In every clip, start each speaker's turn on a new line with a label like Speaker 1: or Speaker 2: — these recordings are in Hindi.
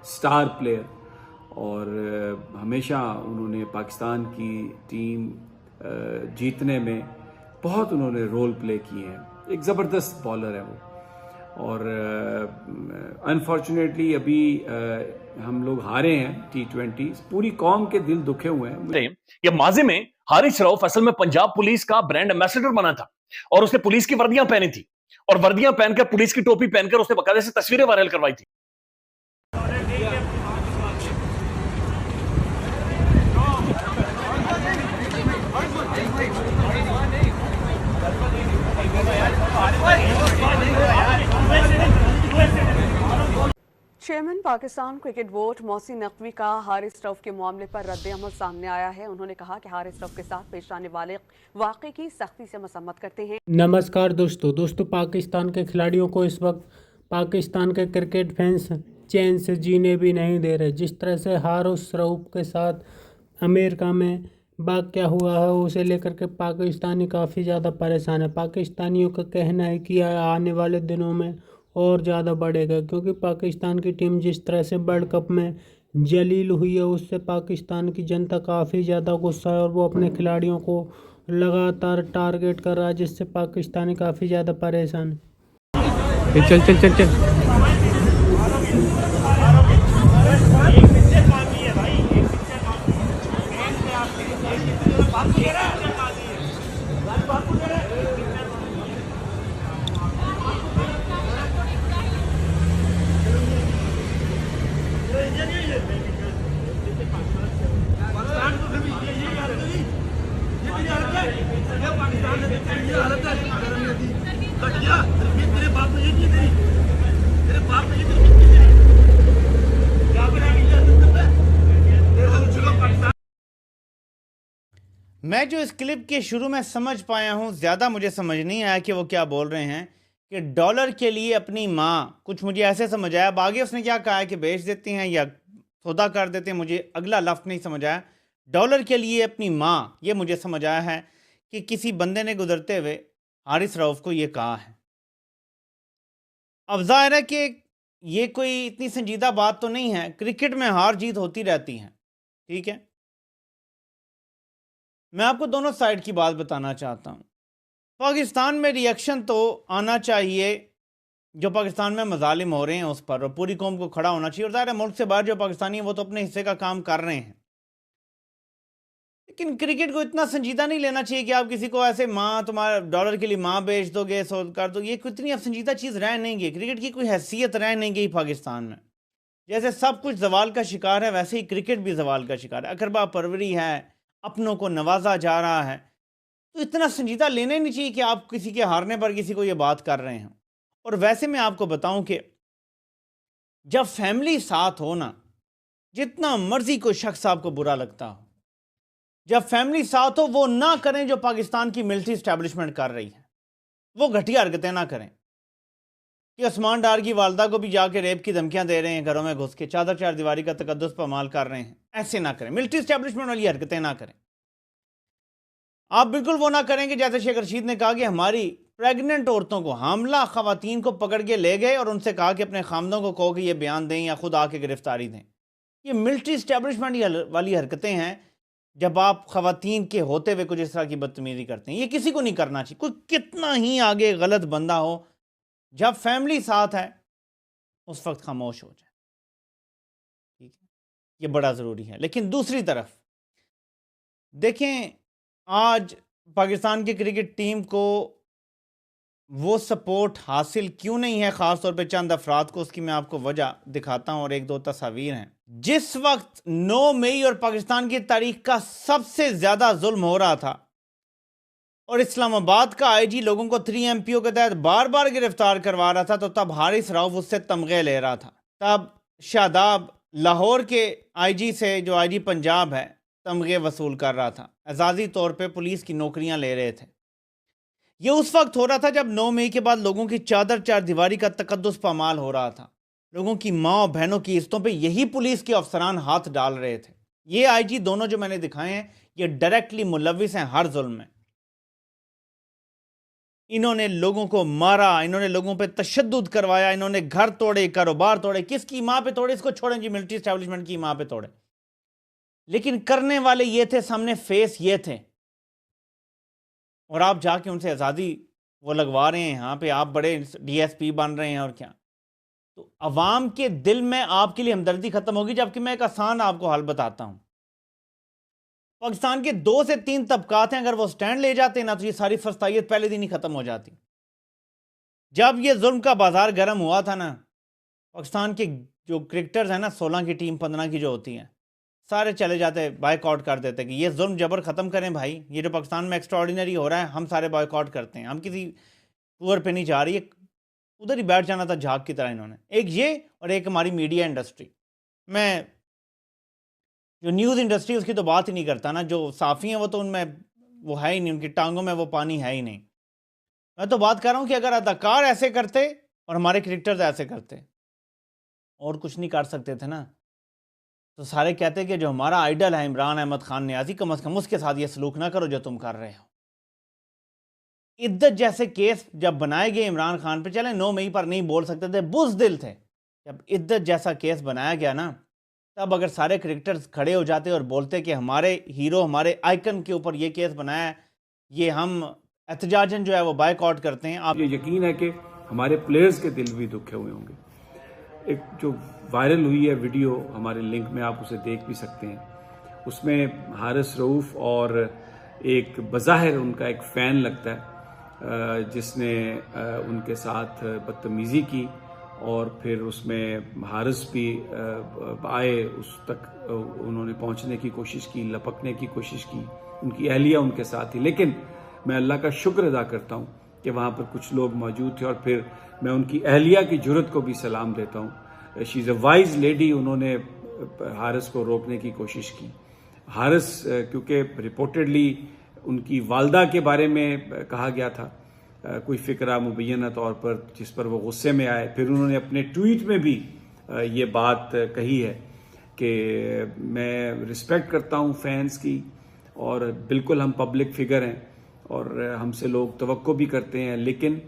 Speaker 1: स्टार प्लेयर, और हमेशा उन्होंने पाकिस्तान की टीम जीतने में बहुत उन्होंने रोल प्ले किए हैं। एक ज़बरदस्त बॉलर है वो, और अनफॉर्चुनेटली अभी हम लोग हारे हैं T20। पूरी कौम के दिल दुखे हुए हैं।
Speaker 2: ये माजी में हारिस रऊफ असल में पंजाब पुलिस का ब्रांड एम्बेसडर बना था और उसने पुलिस की वर्दियां पहनी थी और वर्दियां पहनकर पुलिस की टोपी पहनकर उसने बकायदे से तस्वीरें वायरल करवाई थी।
Speaker 3: Chairman Pakistan cricket board Mohsin Naqvi का हारिस रऊफ के मामले पर रद्द-ए-अमल सामने आया है। उन्होंने कहा कि हारिस रऊफ के साथ पेश आने वाले वाक़े की सख्ती से मसम्मत करते हैं।
Speaker 4: नमस्कार दोस्तों, पाकिस्तान के खिलाड़ियों को इस वक्त पाकिस्तान के क्रिकेट फैंस चैन से जीने भी नहीं दे रहे। जिस तरह से हारिस रऊफ के साथ अमेरिका में वाक़या हुआ है, उसे लेकर के पाकिस्तानी काफ़ी ज़्यादा परेशान है। पाकिस्तानियों का कहना है कि आने वाले दिनों में और ज़्यादा बढ़ेगा, क्योंकि पाकिस्तान की टीम जिस तरह से वर्ल्ड कप में जलील हुई है, उससे पाकिस्तान की जनता काफ़ी ज़्यादा गुस्सा है और वो अपने खिलाड़ियों को लगातार टारगेट कर रहा है, जिससे पाकिस्तानी काफ़ी ज़्यादा परेशान है। चल चल चल चल
Speaker 5: मैं जो इस क्लिप के शुरू में समझ पाया हूँ, ज़्यादा मुझे समझ नहीं आया कि वो क्या बोल रहे हैं कि डॉलर के लिए अपनी माँ, कुछ मुझे ऐसे समझ आया। अब आगे उसने क्या कहा है कि बेच देते हैं या सौदा कर देते हैं, मुझे अगला लफ्ज़ नहीं समझ आया। डॉलर के लिए अपनी माँ, ये मुझे समझ आया है कि किसी बंदे ने गुजरते हुए हारिस रऊफ को ये कहा है। अब ज़ाहिर है कि ये कोई इतनी संजीदा बात तो नहीं है, क्रिकेट में हार जीत होती रहती है, ठीक है। मैं आपको दोनों साइड की बात बताना चाहता हूँ। पाकिस्तान में रिएक्शन तो आना चाहिए, जो पाकिस्तान में मजालिम हो रहे हैं उस पर, और पूरी कौम को खड़ा होना चाहिए। और ज़ाहिर है मुल्क से बाहर जो पाकिस्तानी हैं वो तो अपने हिस्से का काम कर रहे हैं, लेकिन क्रिकेट को इतना संजीदा नहीं लेना चाहिए कि आप किसी को ऐसे माँ, तुम्हारा डॉलर के लिए माँ बेच दोगे, सो कर दो। ये इतनी अब संजीदा चीज़ रह नहीं गई, क्रिकेट की कोई हैसियत रह नहीं गई पाकिस्तान में। जैसे सब कुछ जवाल का शिकार है, वैसे ही क्रिकेट भी जवाल का शिकार है। अकरबा परवरी है, अपनों को नवाजा जा रहा है, तो इतना संजीदा लेना ही नहीं चाहिए कि आप किसी के हारने पर किसी को ये बात कर रहे हैं। और वैसे मैं आपको बताऊं कि जब फैमिली साथ हो ना, जितना मर्जी कोई शख्स आपको बुरा लगता हो, जब फैमिली साथ हो, वो ना करें जो पाकिस्तान की मिलिट्री इस्टेब्लिशमेंट कर रही है। वो घटिया हरकतें ना करें कि उस्मान डार की वालदा को भी जाके रेप की धमकियां दे रहे हैं, घरों में घुस के चादर चार दीवारी का तकद्दुस पामाल कर रहे हैं। ऐसे ना करें, मिलिट्री इस्टेब्लिशमेंट वाली हरकतें ना करें। आप बिल्कुल वो ना करें कि जैसे शेख रशीद ने कहा कि हमारी प्रेग्नेंट औरतों को, हामला खवातीन को पकड़ के ले गए और उनसे कहा कि अपने खामदों को कहो कि ये बयान दें या खुद आके गिरफ्तारी दें। ये मिलिट्री इस्टेब्लिशमेंट वाली हरकतें हैं। जब आप खवातीन के होते हुए कुछ इस तरह की बदतमीजी करते हैं, ये किसी को नहीं करना चाहिए, कोई कितना ही आगे गलत बंदा हो। जब फैमिली साथ है उस वक्त खामोश हो जाए, ठीक है, ये बड़ा ज़रूरी है। लेकिन दूसरी तरफ देखें, आज पाकिस्तान की क्रिकेट टीम को वो सपोर्ट हासिल क्यों नहीं है, ख़ास तौर पे चंद अफराद को, उसकी मैं आपको वजह दिखाता हूं और एक दो तस्वीर हैं। जिस वक्त 9 मई और पाकिस्तान की तारीख का सबसे ज़्यादा जुल्म हो रहा था और इस्लामाबाद का आईजी लोगों को 3MPO के तहत बार बार गिरफ्तार करवा रहा था, तो तब हारिस रऊफ उससे तमगे ले रहा था। तब शादाब लाहौर के आईजी से, जो आईजी पंजाब है, तमगे वसूल कर रहा था, एजाजी तौर पे पुलिस की नौकरियां ले रहे थे। ये उस वक्त हो रहा था जब 9 मई के बाद लोगों की चादर चार दीवारी का तकद्दुस पामाल हो रहा था। लोगों की माँ और बहनों की इज्जतों पे यही पुलिस के अफसरान हाथ डाल रहे थे। ये आईजी दोनों जो मैंने दिखाए हैं, ये डायरेक्टली मुलविस हैं हर जुल्म में। इन्होंने लोगों को मारा, इन्होंने लोगों पे तशद्दुद करवाया, इन्होंने घर तोड़े, कारोबार तोड़े। किसकी माँ पे तोड़े इसको छोड़ें जी, मिलिट्री एस्टेब्लिशमेंट की माँ पे तोड़े, लेकिन करने वाले ये थे, सामने फेस ये थे। और आप जाके उनसे आज़ादी वो लगवा रहे हैं, यहाँ पे आप बड़े DSP बन रहे हैं और क्या। तो अवाम के दिल में आपके लिए हमदर्दी खत्म होगी। जबकि मैं एक आसान आपको हाल बताता हूँ, पाकिस्तान के 2 से 3 तबकात हैं, अगर वो स्टैंड ले जाते हैं ना तो ये सारी फस्तायत पहले दिन ही खत्म हो जाती। जब ये जुल्म का बाजार गर्म हुआ था ना, पाकिस्तान के जो क्रिकेटर्स हैं ना, 16 की टीम 15 की जो होती हैं, सारे चले जाते, बायकॉट कर देते कि ये जुल्म जबर ख़त्म करें भाई, ये जो पाकिस्तान में एक्स्ट्राऑर्डिनरी हो रहा है हम सारे बायकॉट करते हैं, हम किसी टूर पे नहीं जा रही है। उधर ही बैठ जाना था झाग की तरह इन्होंने। एक ये और एक हमारी मीडिया इंडस्ट्री। मैं जो न्यूज़ इंडस्ट्री उसकी तो बात ही नहीं करता ना, जो साफ़ी हैं वो तो उनमें वो है ही नहीं, उनकी टांगों में वो पानी है ही नहीं। मैं तो बात कर रहा हूँ कि अगर अदाकार ऐसे करते और हमारे क्रिकेटर्स ऐसे करते और कुछ नहीं कर सकते थे ना, तो सारे कहते कि जो हमारा आइडल है इमरान अहमद खान नियाज़ी, कम अज़ कम उसके साथ ये सलूक ना करो जो तुम कर रहे हो। इद्दत जैसे केस जब बनाए गए इमरान खान पे, चले 9 मई पर नहीं बोल सकते थे, बुज़दिल थे। जब इद्दत जैसा केस बनाया गया ना, तब अगर सारे क्रिकेटर्स खड़े हो जाते और बोलते कि हमारे हीरो, हमारे आइकन के ऊपर ये केस बनाया है, ये हम एहतजाजन जो है वो बायकॉट करते हैं। आप
Speaker 1: ये यकीन है कि हमारे प्लेयर्स के दिल भी दुखे हुए होंगे। एक जो वायरल हुई है वीडियो, हमारे लिंक में आप उसे देख भी सकते हैं। उसमें हारिस रऊफ और एक बज़ाहिर उनका एक फ़ैन लगता है जिसने उनके साथ बदतमीज़ी की, और फिर उसमें हारिस भी आए, उस तक उन्होंने पहुंचने की कोशिश की, लपकने की कोशिश की, उनकी अहलिया उनके साथ थी। लेकिन मैं अल्लाह का शुक्र अदा करता हूं कि वहाँ पर कुछ लोग मौजूद थे, और फिर मैं उनकी अहलिया की जुर्रत को भी सलाम देता हूँ। She is a wise lady. उन्होंने हारिस को रोकने की कोशिश की। हारिस क्योंकि रिपोर्टेडली उनकी वालदा के बारे में कहा गया था कोई फ़िक्रा मुबैना तौर पर, जिस पर वो गुस्से में आए। फिर उन्होंने अपने ट्वीट में भी ये बात कही है कि मैं रिस्पेक्ट करता हूँ फैंस की, और बिल्कुल हम पब्लिक फिगर हैं और हमसे लोग तवक्को भी करते हैं, लेकिन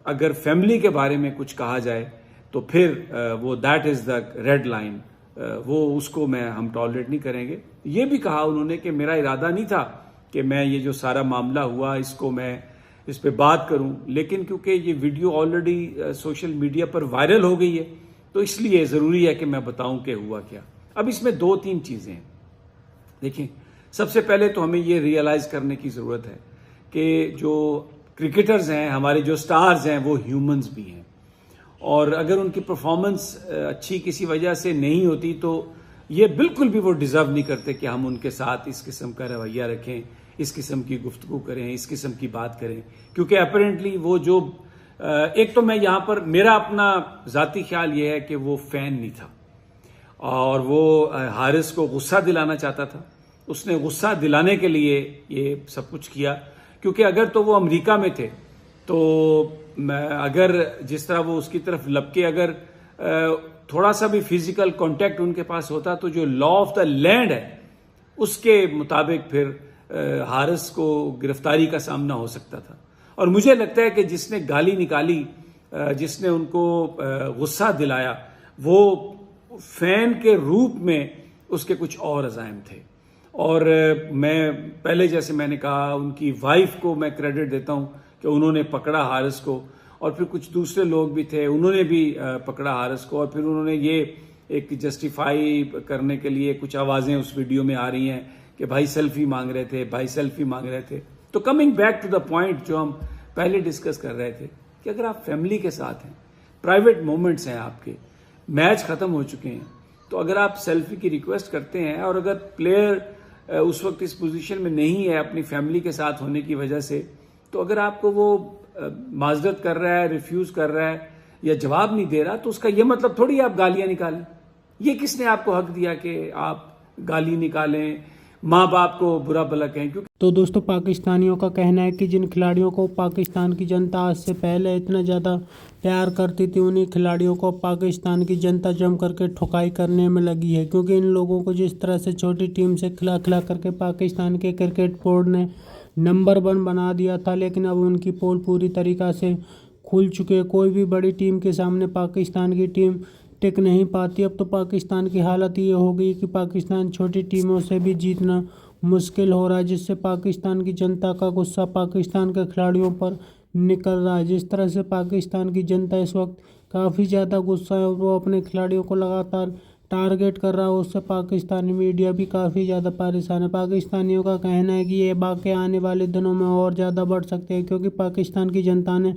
Speaker 1: अगर फैमिली के बारे में कुछ कहा जाए तो फिर वो that is the red line, वो उसको हम टॉलरेट नहीं करेंगे। ये भी कहा उन्होंने कि मेरा इरादा नहीं था कि मैं ये जो सारा मामला हुआ इसको मैं इस पे बात करूं, लेकिन क्योंकि ये वीडियो ऑलरेडी सोशल मीडिया पर वायरल हो गई है तो इसलिए ज़रूरी है कि मैं बताऊं कि हुआ क्या। अब इसमें 2-3 चीज़ें हैं। देखिए, सबसे पहले तो हमें ये रियलाइज़ करने की ज़रूरत है कि जो क्रिकेटर्स हैं, हमारे जो स्टार्स हैं, वो ह्यूमंस भी हैं, और अगर उनकी परफॉर्मेंस अच्छी किसी वजह से नहीं होती तो ये बिल्कुल भी वो डिज़र्व नहीं करते कि हम उनके साथ इस किस्म का रवैया रखें, इस किस्म की गुफ्तगू करें, इस किस्म की बात करें। क्योंकि अपेरेंटली वो जो एक तो मैं यहाँ पर मेरा अपना ज़ाती ख्याल ये है कि वो फ़ैन नहीं था, और वो हारिस को गुस्सा दिलाना चाहता था। उसने गुस्सा दिलाने के लिए ये सब कुछ किया, क्योंकि अगर तो वो अमेरिका में थे तो अगर जिस तरह वो उसकी तरफ लपके, अगर थोड़ा सा भी फिजिकल कांटेक्ट उनके पास होता तो जो लॉ ऑफ द लैंड है उसके मुताबिक फिर हारिस को गिरफ्तारी का सामना हो सकता था। और मुझे लगता है कि जिसने गाली निकाली, जिसने उनको गुस्सा दिलाया, वो फैन के रूप में उसके कुछ और अज़ाइम थे। और मैं पहले जैसे मैंने कहा, उनकी वाइफ को मैं क्रेडिट देता हूं कि उन्होंने पकड़ा हारिस को, और फिर कुछ दूसरे लोग भी थे, उन्होंने भी पकड़ा हारिस को, और फिर उन्होंने ये एक जस्टिफाई करने के लिए कुछ आवाज़ें उस वीडियो में आ रही हैं कि भाई सेल्फी मांग रहे थे, भाई सेल्फी मांग रहे थे। तो coming back to the point जो हम पहले डिस्कस कर रहे थे कि अगर आप फैमिली के साथ हैं, प्राइवेट मोमेंट्स हैं आपके, मैच ख़त्म हो चुके हैं, तो अगर आप सेल्फी की रिक्वेस्ट करते हैं, और अगर प्लेयर उस वक्त इस पोजीशन में नहीं है अपनी फैमिली के साथ होने की वजह से, तो अगर आपको वो माजरत कर रहा है, रिफ्यूज कर रहा है या जवाब नहीं दे रहा, तो उसका ये मतलब थोड़ी आप गालियां निकालें। ये किसने आपको हक दिया कि आप गाली निकालें, माँ बाप को बुरा भला कहें? क्योंकि
Speaker 4: तो दोस्तों, पाकिस्तानियों का कहना है कि जिन खिलाड़ियों को पाकिस्तान की जनता आज से पहले इतना ज़्यादा प्यार करती थी, उन्हीं खिलाड़ियों को पाकिस्तान की जनता जम करके ठुकाई करने में लगी है। क्योंकि इन लोगों को जिस तरह से छोटी टीम से खिला खिला करके पाकिस्तान के क्रिकेट बोर्ड ने नंबर 1 बना दिया था, लेकिन अब उनकी पोल पूरी तरीक़ा से खुल चुके हैं। कोई भी बड़ी टीम के सामने पाकिस्तान की टीम टिक नहीं पाती। अब तो पाकिस्तान की हालत ये हो गई कि पाकिस्तान छोटी टीमों से भी जीतना मुश्किल हो रहा है, जिससे पाकिस्तान की जनता का गुस्सा पाकिस्तान के खिलाड़ियों पर निकल रहा है। जिस तरह से पाकिस्तान की जनता इस वक्त काफ़ी ज़्यादा गुस्सा है और वो अपने खिलाड़ियों को लगातार टारगेट कर रहा है, उससे पाकिस्तानी मीडिया भी काफ़ी ज़्यादा परेशान है। पाकिस्तानियों का कहना है कि ये वाक़या आने वाले दिनों में और ज़्यादा बढ़ सकते हैं, क्योंकि पाकिस्तान की जनता ने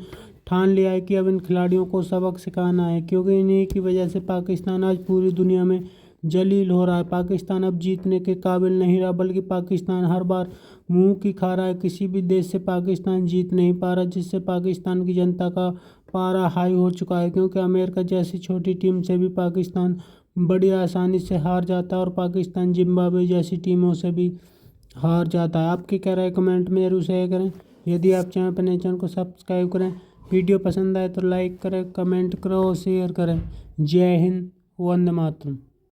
Speaker 4: ठान लिया है कि अब इन खिलाड़ियों को सबक सिखाना है, क्योंकि इन्हीं की वजह से पाकिस्तान आज पूरी दुनिया में जलील हो रहा है। पाकिस्तान अब जीतने के काबिल नहीं रहा, बल्कि पाकिस्तान हर बार मुंह की खा रहा है। किसी भी देश से पाकिस्तान जीत नहीं पा रहा, जिससे पाकिस्तान की जनता का पारा हाई हो चुका है, क्योंकि अमेरिका जैसी छोटी टीम से भी पाकिस्तान बड़ी आसानी से हार जाता है और पाकिस्तान जिम्बाब्वे जैसी टीमों से भी हार जाता है। आपकी क्या राय कमेंट में जरूर शेयर करें। यदि आप चैनल पर नए, चैनल को सब्सक्राइब करें। वीडियो पसंद आए तो लाइक करें, कमेंट करें और शेयर करें। जय हिंद, वंदे मातरम।